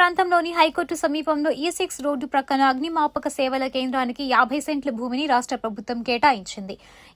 ప్రాంతంలోని హైకోర్టు సమీపంలో E6 road ప్రక్కన అగ్నిమాపక సేవల కేంద్రానికి 50 సెంట్ల భూమిని రాష్ట్ర ప్రభుత్వం కేటాయించింది.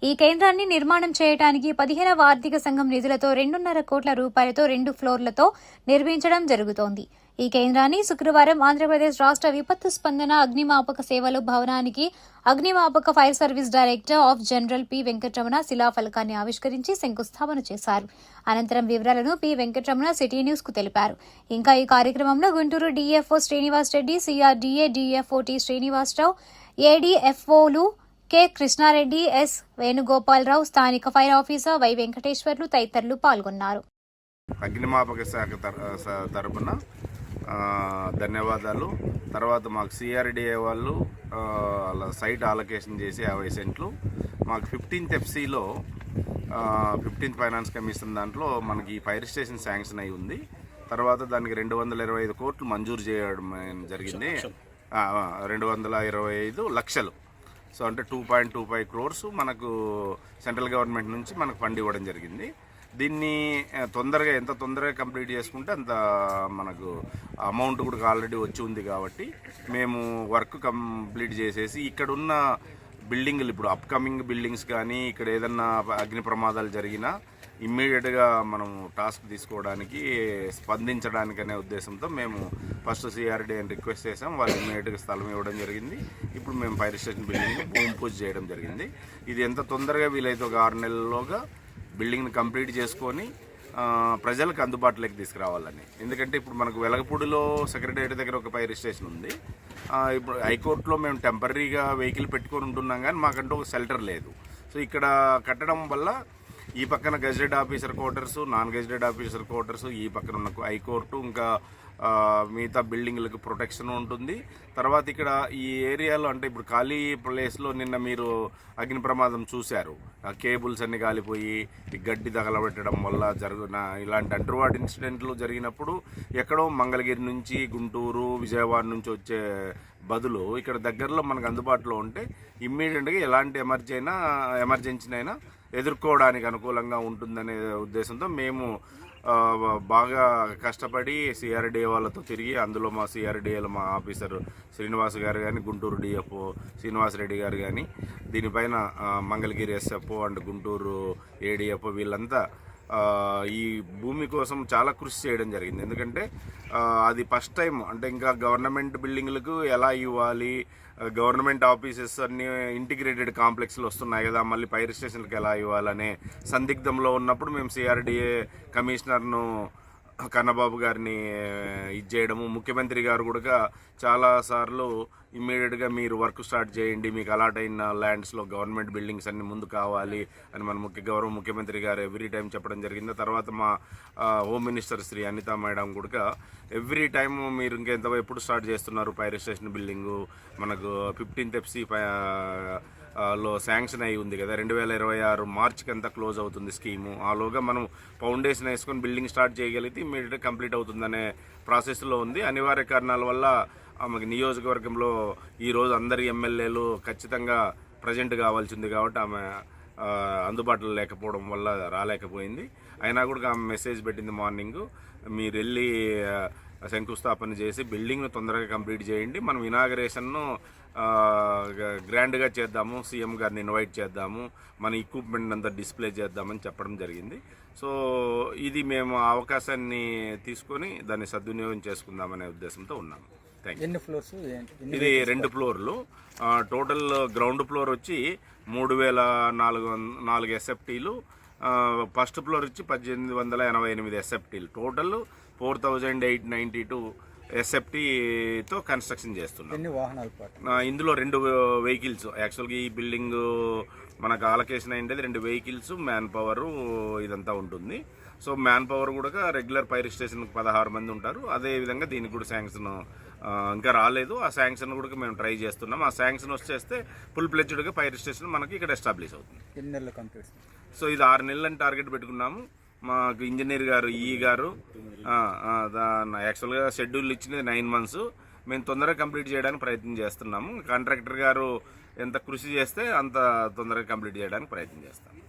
ఈ కేంద్రాన్ని నిర్మాణం చేయడానికి 15వ ఆర్థిక సంఘం నిధులతో 2.5 కోట్ల రూపాయలతో 2 ఫ్లోర్లతో నిర్మించడం జరుగుతోంది. ఈ కేంద్రాన్ని శుక్రవారం ఆంధ్రప్రదేశ్ రాష్ట్ర విపత్తు స్పందన అగ్నిమాపక సేవలు భవనానికి అగ్నిమాపక fire service director of general P Venkataramana శిలాఫలకాన్ని ఆవిష్కరించి శంకుస్థాపన చేశారు. అనంతరం వివరాలను పి వెంకటరమణ సిటీ న్యూస్ కు తెలిపారు. ఇంకా ఈ కార్యక్రమంలో Guntur DFO Srinivas Reddy, CRDA DFO T Srinivasa Rao, ఏడీఎఫ్ఓలు కె కృష్ణారెడ్డి, ఎస్ వేణుగోపాలరావు, స్థానిక ఫైర్ ఆఫీసర్ వై వెంకటేశ్వర్లు తదితరులు పాల్గొన్నారు. అగ్నిమాపక శాఖ తరపున ధన్యవాదాలు. తర్వాత మాకు సిఆర్డిఏ వాళ్ళు అలా సైట్ అలొకేషన్ చేసి 50 సెంట్లు మాకు 15th FCలో 15th ఫైనాన్స్ కమిషన్ దాంట్లో మనకి ఫైర్ స్టేషన్ శాంక్షన్ అయి ఉంది. తర్వాత దానికి 225 కోట్లు మంజూరు చేయడం జరిగింది. 225 లక్షలు. సో అంటే 2.25 crores మనకు సెంట్రల్ గవర్నమెంట్ నుంచి మనకు ఫండ్ ఇవ్వడం జరిగింది. దీన్ని ఎంత తొందరగా కంప్లీట్ చేసుకుంటే అంత మనకు అమౌంట్ కూడా ఆల్రెడీ వచ్చి ఉంది కాబట్టి మేము వర్క్ కంప్లీట్ చేసేసి ఇక్కడున్న బిల్డింగ్లు ఇప్పుడు అప్కమింగ్ బిల్డింగ్స్ కానీ ఇక్కడ ఏదన్నా అగ్ని ప్రమాదాలు జరిగినా ఇమ్మీడియట్గా మనం టాస్క్ తీసుకోవడానికి స్పందించడానికి అనే ఉద్దేశంతో మేము ఫస్ట్ సిఆర్డీ అని రిక్వెస్ట్ చేసాం. వాళ్ళు ఇమ్మీడియట్గా స్థలం ఇవ్వడం జరిగింది. ఇప్పుడు మేము ఫైర్ స్టేషన్ బిల్డింగ్ భూమి పూజ చేయడం జరిగింది. ఇది ఎంత తొందరగా వీలైతే ఒక 6 నెలల్లోగా బిల్డింగ్ని కంప్లీట్ చేసుకొని ప్రజలకు అందుబాటులోకి తీసుకురావాలని. ఎందుకంటే ఇప్పుడు మనకు వెలగపూడిలో సెక్రటేరియట్ దగ్గర ఒక ఫైర్ స్టేషన్ ఉంది. ఇప్పుడు హైకోర్టులో మేము టెంపరీగా వెహికల్ పెట్టుకొని ఉంటున్నాం కానీ మాకంటూ ఒక షెల్టర్ లేదు. సో ఇక్కడ కట్టడం వల్ల ఈ పక్కన gazetted officer quarters, non gazetted officer quarters, ఈ పక్కన ఉన్న హైకోర్టు, ఇంకా మిగతా బిల్డింగ్లకు ప్రొటెక్షన్ ఉంటుంది. తర్వాత ఇక్కడ ఈ ఏరియాలో అంటే ఇప్పుడు ఖాళీ ప్లేస్లో నిన్న మీరు అగ్ని ప్రమాదం చూశారు. కేబుల్స్ అన్ని కాలిపోయి గడ్డి తగలబెట్టడం వల్ల జరిగిన ఇలాంటి అండర్వార్డ్ ఇన్సిడెంట్లు జరిగినప్పుడు ఎక్కడో మంగళగిరి నుంచి, గుంటూరు, విజయవాడ నుంచి వచ్చే బదులు ఇక్కడ దగ్గరలో మనకు అందుబాటులో ఉంటే ఇమ్మీడియట్గా ఎలాంటి ఎమర్జెన్సీనైనా ఎదుర్కోవడానికి అనుకూలంగా ఉంటుందనే ఉద్దేశంతో మేము బాగా కష్టపడి సిఆర్డీఏ వాళ్ళతో తిరిగి అందులో మా సిఆర్డీఏలో మా ఆఫీసర్ శ్రీనివాస్ గారు కానీ, గుంటూరు డిఎఫ్ఓ శ్రీనివాసరెడ్డి గారు కానీ, దీనిపైన మంగళగిరి ఎస్ఎఫ్ఓ అండ్ గుంటూరు ఏడిఎఫ్ఓ వీళ్ళంతా ఈ భూమి కోసం చాలా కృషి చేయడం జరిగింది. ఎందుకంటే అది ఫస్ట్ టైం అంటే ఇంకా గవర్నమెంట్ బిల్డింగ్లకు ఎలా ఇవ్వాలి, గవర్నమెంట్ ఆఫీసెస్ అన్ని ఇంటిగ్రేటెడ్ కాంప్లెక్స్లు వస్తున్నాయి కదా, మళ్ళీ ఫైర్ స్టేషన్లకు ఎలా ఇవ్వాలనే సందిగ్ధంలో ఉన్నప్పుడు మేము సిఆర్డీఏ కమిషనర్ను కన్నబాబు గారిని చేయడము, ముఖ్యమంత్రి గారు కూడా చాలాసార్లు ఇమ్మీడియట్గా మీరు వర్క్ స్టార్ట్ చేయండి, మీకు అలాట్ అయిన ల్యాండ్స్లో గవర్నమెంట్ బిల్డింగ్స్ అన్ని ముందు కావాలి అని మన గౌరవ ముఖ్యమంత్రి గారు ఎవ్రీ టైం చెప్పడం జరిగింది. తర్వాత మా home minister Shri Anitha madam కూడా ఎవ్రీ టైం మీరు ఎప్పుడు స్టార్ట్ చేస్తున్నారు ఫైర్ స్టేషన్ బిల్డింగు, మనకు 15th FC లో శాంక్షన్ అయి ఉంది కదా, 2026 మార్చికి అంతా క్లోజ్ అవుతుంది స్కీము. ఆలోగా మనం ఫౌండేషన్ వేసుకొని బిల్డింగ్ స్టార్ట్ చేయగలిగితే ఇమ్మీడియట్గా కంప్లీట్ అవుతుందనే ప్రాసెస్లో ఉంది. అనివార్య కారణాల వల్ల ఆమెకు నియోజకవర్గంలో ఈరోజు అందరి ఎమ్మెల్యేలు ఖచ్చితంగా ప్రజెంట్ కావాల్సింది కాబట్టి ఆమె అందుబాటులో లేకపోవడం వల్ల రాలేకపోయింది. అయినా కూడా ఆమె మెసేజ్ పెట్టింది మార్నింగ్, మీరు వెళ్ళి శంకుస్థాపన చేసి బిల్డింగ్ను తొందరగా కంప్లీట్ చేయండి, మనం ఇనాగరేషన్ను గ్రాండ్గా చేద్దాము, సీఎం గారిని ఇన్వైట్ చేద్దాము, మన ఎక్విప్మెంట్ అంతా డిస్ప్లే చేద్దామని చెప్పడం జరిగింది. సో ఇది మేము ఆ అవకాశాన్ని తీసుకొని దాన్ని సద్వినియోగం చేసుకుందామనే ఉద్దేశంతో ఉన్నాము. ఎన్ని ఫ్లోర్స్? ఇది 2 ఫ్లోర్లు. టోటల్ గ్రౌండ్ ఫ్లోర్ వచ్చి 3,404 SFTలు, ఫస్ట్ ఫ్లోర్ వచ్చి 1,888 SFTలు, టోటల్ 4,892 SFTతో కన్స్ట్రక్షన్ చేస్తున్నాం. ఎన్ని వాహనాలు? ఇందులో 2 వెహికల్స్. యాక్చువల్గా ఈ బిల్డింగ్ మనకు అలొకేషన్ అయింది 2 వెహికల్స్, మ్యాన్ పవర్ ఇదంతా ఉంటుంది. సో మ్యాన్ పవర్ కూడా రెగ్యులర్ ఫైర్ స్టేషన్కి 16 మంది ఉంటారు. అదేవిధంగా దీనికి కూడా శాంక్షన్ ఇంకా రాలేదు. ఆ శాంక్షన్ కూడా మేము ట్రై చేస్తున్నాం. ఆ శాంక్షన్ వచ్చేస్తే ఫుల్ ప్లెడ్జ్డ్గా ఫైర్ స్టేషన్ మనకి ఇక్కడ ఎస్టాబ్లిష్ అవుతుంది. ఎన్ని నెలలు కంప్లీట్? సో ఇది 6 నెలలని టార్గెట్ పెట్టుకున్నాము. మాకు ఇంజనీర్ గారు, గారు యాక్చువల్గా షెడ్యూల్ ఇచ్చినది 9 months. మేము తొందరగా కంప్లీట్ చేయడానికి ప్రయత్నం చేస్తున్నాము. కాంట్రాక్టర్ గారు ఎంత కృషి చేస్తే అంత తొందరగా కంప్లీట్ చేయడానికి ప్రయత్నం చేస్తాము.